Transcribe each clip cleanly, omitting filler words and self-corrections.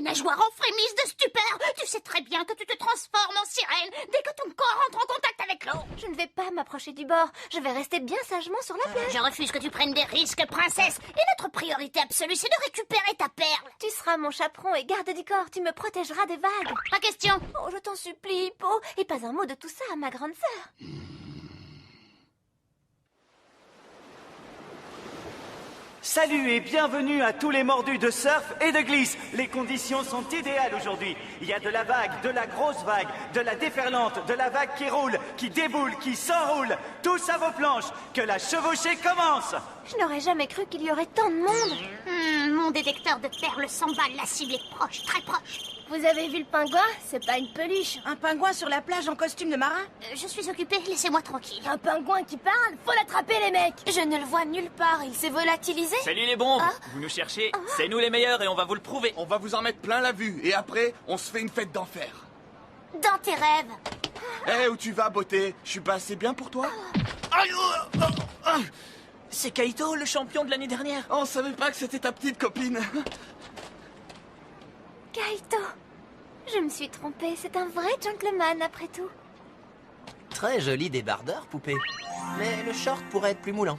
nageoires en frémissent de stupeur. Tu sais très bien que tu te transformes en sirène dès que ton corps entre en contact avec l'eau. Je ne vais pas m'approcher du bord. Je vais rester bien sagement sur la plage. Je refuse que tu prennes des risques, princesse. Et notre priorité absolue, c'est de récupérer ta perle. Tu seras mon chaperon et garde du corps. Tu me protégeras des vagues. Pas question. Oh, je t'en supplie, Hippo. Et pas un mot de tout ça à ma grande sœur. Salut et bienvenue à tous les mordus de surf et de glisse. Les conditions sont idéales aujourd'hui. Il y a de la vague, de la grosse vague, de la déferlante, de la vague qui roule, qui déboule, qui s'enroule. Tous à vos planches. Que la chevauchée commence. Je n'aurais jamais cru qu'il y aurait tant de monde. Mon détecteur de perles s'emballe. La cible est proche, très proche. Vous avez vu le pingouin? C'est pas une peluche. Un pingouin sur la plage en costume de marin? Je suis occupée, laissez-moi tranquille. Un pingouin qui parle? Faut l'attraper, les mecs. Je ne le vois nulle part. Il s'est volatilisé. Salut les bons. Vous nous cherchez? C'est nous les meilleurs et on va vous le prouver. On va vous en mettre plein la vue et après, on se fait une fête d'enfer. Dans tes rêves. Hé, où tu vas, beauté? Je suis pas assez bien pour toi? Aïe, c'est Kaito, le champion de l'année dernière. On savait pas que c'était ta petite copine. Kaito. Je me suis trompée. C'est un vrai gentleman, après tout. Très joli débardeur, poupée. Mais le short pourrait être plus moulant.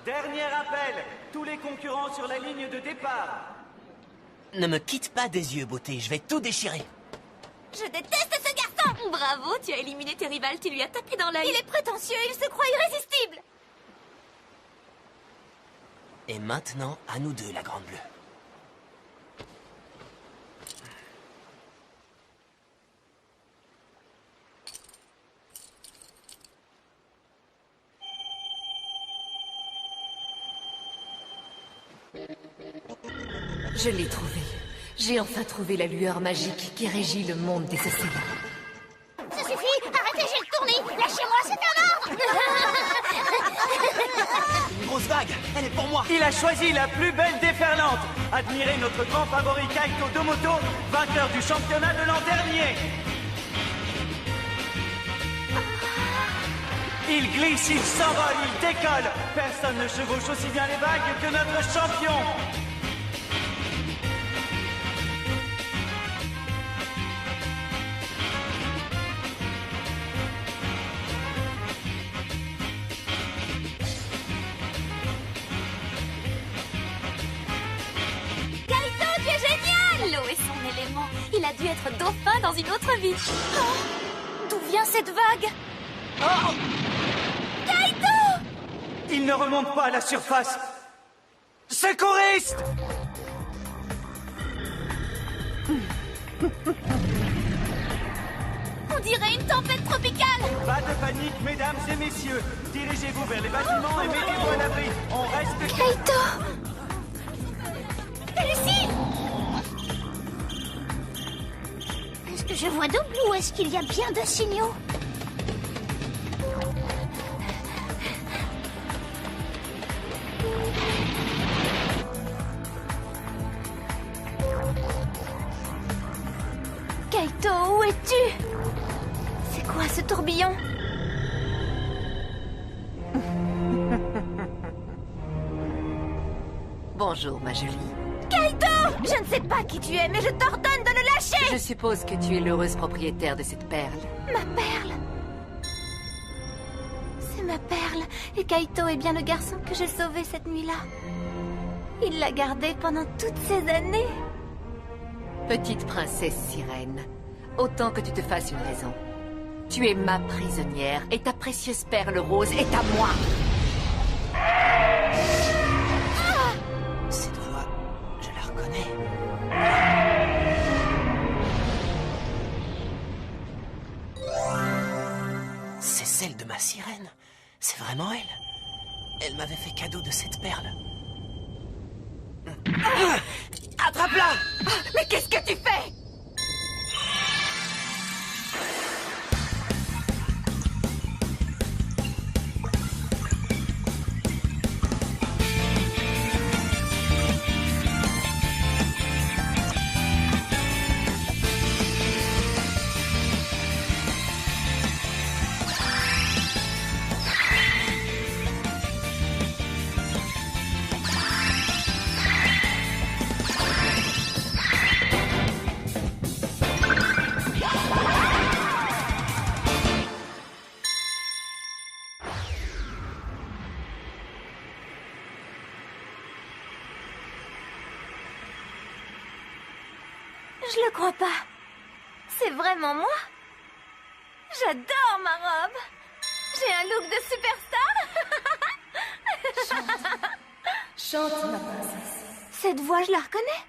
Dernier appel. Tous les concurrents sur la ligne de départ. Ne me quitte pas des yeux, beauté. Je vais tout déchirer. Je déteste ce garçon. Bravo, tu as éliminé tes rivales. Tu lui as tapé dans l'œil. Il est prétentieux. Il se croit irrésistible. Et maintenant, à nous deux, la grande bleue. Je l'ai trouvé. J'ai enfin trouvé la lueur magique qui régit le monde des océans. Ça suffit, arrêtez, j'ai le tournis. Lâchez-moi, c'est un ordre. Une grosse vague. Elle est pour moi. Il a choisi la plus belle déferlante. Admirez notre grand favori Kaito Domoto, vainqueur du championnat de l'an dernier. Il glisse, il s'envole, il décolle. Personne ne chevauche aussi bien les vagues que notre champion. Kaito, tu es génial. L'eau est son élément. Il a dû être dauphin dans une autre vie. Oh, d'où vient cette vague? Oh! Kaito! Il ne remonte pas à la surface. Secouriste! On dirait une tempête tropicale. Pas de panique, mesdames et messieurs. Dirigez-vous vers les bâtiments et mettez-vous à l'abri. On reste... Kaito! Lucie! Est-ce que je vois double ou est-ce qu'il y a bien deux signaux? Kaito, où es-tu? C'est quoi ce tourbillon? Bonjour, ma jolie. Kaito! Je ne sais pas qui tu es, mais je t'ordonne de le lâcher! Je suppose que tu es l'heureuse propriétaire de cette perle. Ma perle! C'est ma perle, et Kaito est bien le garçon que j'ai sauvé cette nuit-là. Il l'a gardée pendant toutes ces années. Petite princesse sirène, autant que tu te fasses une raison. Tu es ma prisonnière et ta précieuse perle rose est à moi. Cette voix, je la reconnais. C'est celle de ma sirène. C'est vraiment elle. Elle m'avait fait cadeau de cette perle. Attrape-la! Mais qu'est-ce que tu fais? Je le crois pas. C'est vraiment moi. J'adore ma robe. J'ai un look de superstar. Chante, ma princesse. Cette voix, je la reconnais.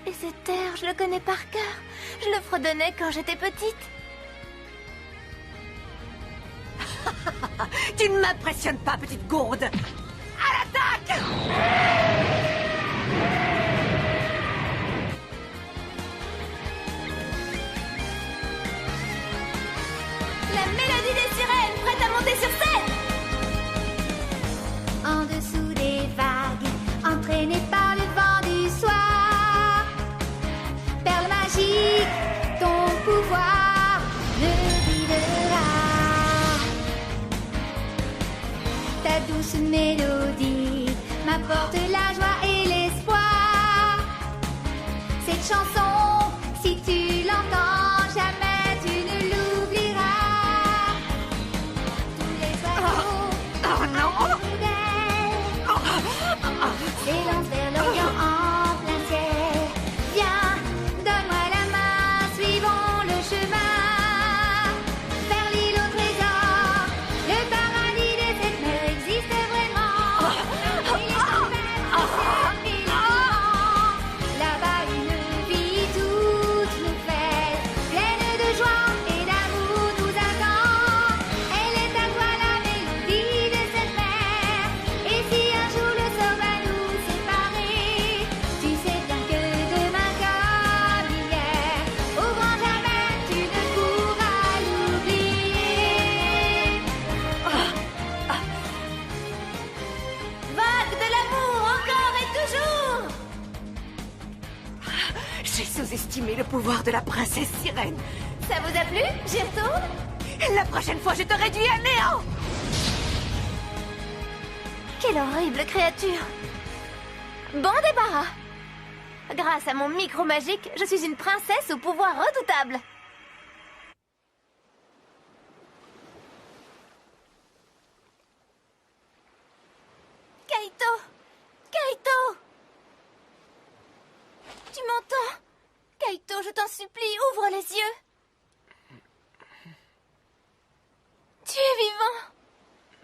Et cet air, je le connais par cœur. Je le fredonnais quand j'étais petite. Tu ne m'impressionnes pas, petite gourde. À l'attaque! La mélodie des sirènes, prête à monter sur scène. En dessous des vagues, entraînée par le vent du soir. Perle magique, ton pouvoir me guidera. Ta douce mélodie m'apporte la joie et l'espoir. Cette chanson, si tu l'entends, jamais tu ne l'oublieras. Tous les oiseaux s'élancent vers l'Orient en plein ciel. Viens, donne-moi la main, suivons le chemin vers l'île au trésor. Le paradis de cette mer existe vraiment. Et les chemins et les vents. Là-bas une vie toute nouvelle, pleine de joie et d'amour nous attend. Elle est à toi la mélodie de cette mer. Et si un jour le sort va nous séparer, tu sais bien que demain comme hier, au grand jamais tu ne pourras l'oublier. Vague de l'amour, encore et toujours. J'ai sous-estimé le pouvoir de la princesse sirène. Ça vous a plu? J'y retourne? La prochaine fois, je te réduis à néant. Quelle horrible créature! Bon débarras! Grâce à mon micro magique, je suis une princesse au pouvoir redoutable. Kaito! Kaito! Tu m'entends? Kaito, je t'en supplie, ouvre les yeux. Tu es vivant!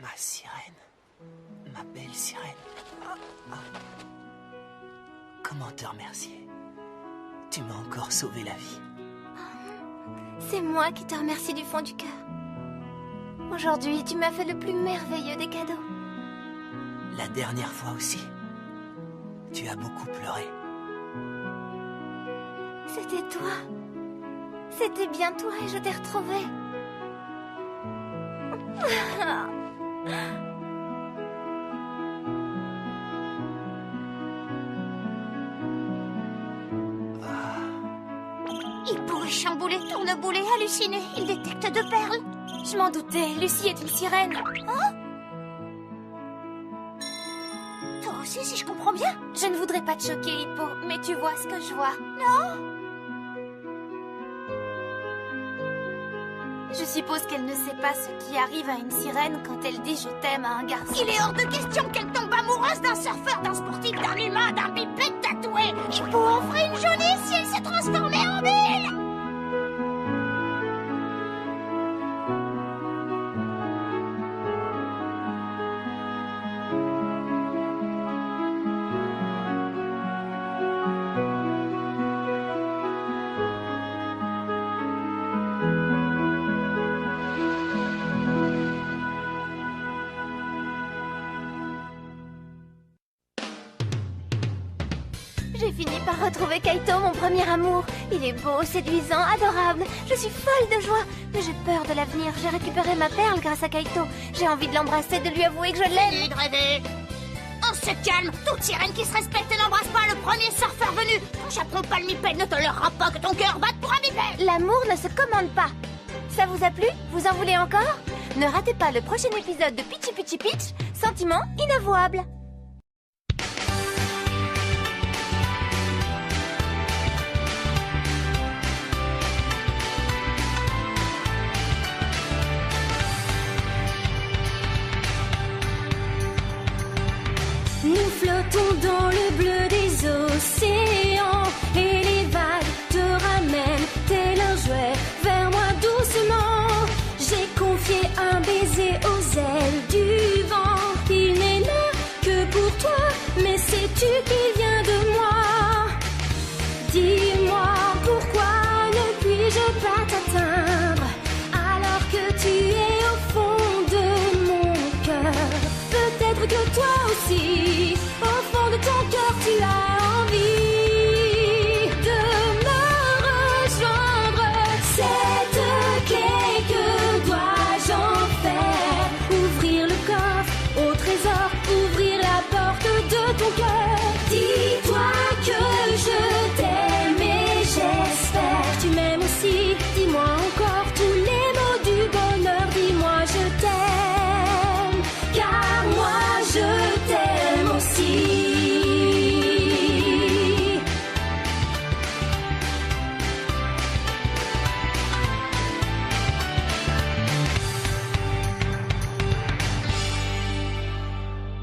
Ma sirène. Ma belle sirène. Comment te remercier? Tu m'as encore sauvé la vie. C'est moi qui te remercie du fond du cœur. Aujourd'hui, tu m'as fait le plus merveilleux des cadeaux. La dernière fois aussi. Tu as beaucoup pleuré. C'était toi. C'était bien toi et je t'ai retrouvé. Hippo est chamboulé, tourneboulé, halluciné. Il détecte deux perles. Je m'en doutais, Lucie est une sirène. Toi aussi, si je comprends bien. Je ne voudrais pas te choquer, Hippo, mais tu vois ce que je vois. Non. Je suppose qu'elle ne sait pas ce qui arrive à une sirène quand elle dit « je t'aime » à un garçon. Il est hors de question qu'elle tombe amoureuse d'un surfeur, d'un sportif, d'un humain, d'un bipède tatoué. Hippo en ferait une jolie si elle se transformait en bille. J'ai fini par retrouver Kaito, mon premier amour. Il est beau, séduisant, adorable. Je suis folle de joie. Mais j'ai peur de l'avenir. J'ai récupéré ma perle grâce à Kaito. J'ai envie de l'embrasser, de lui avouer que je l'aime. Fini de rêver. On se calme. Toute sirène qui se respecte n'embrasse pas le premier surfeur venu. Ton chaperon palmipède ne tolérera pas que ton cœur batte pour un bipède. L'amour ne se commande pas. Ça vous a plu? Vous en voulez encore? Ne ratez pas le prochain épisode de Pitchy Pitchy Pitch, Sentiment inavouable. Nous flottons que toi aussi.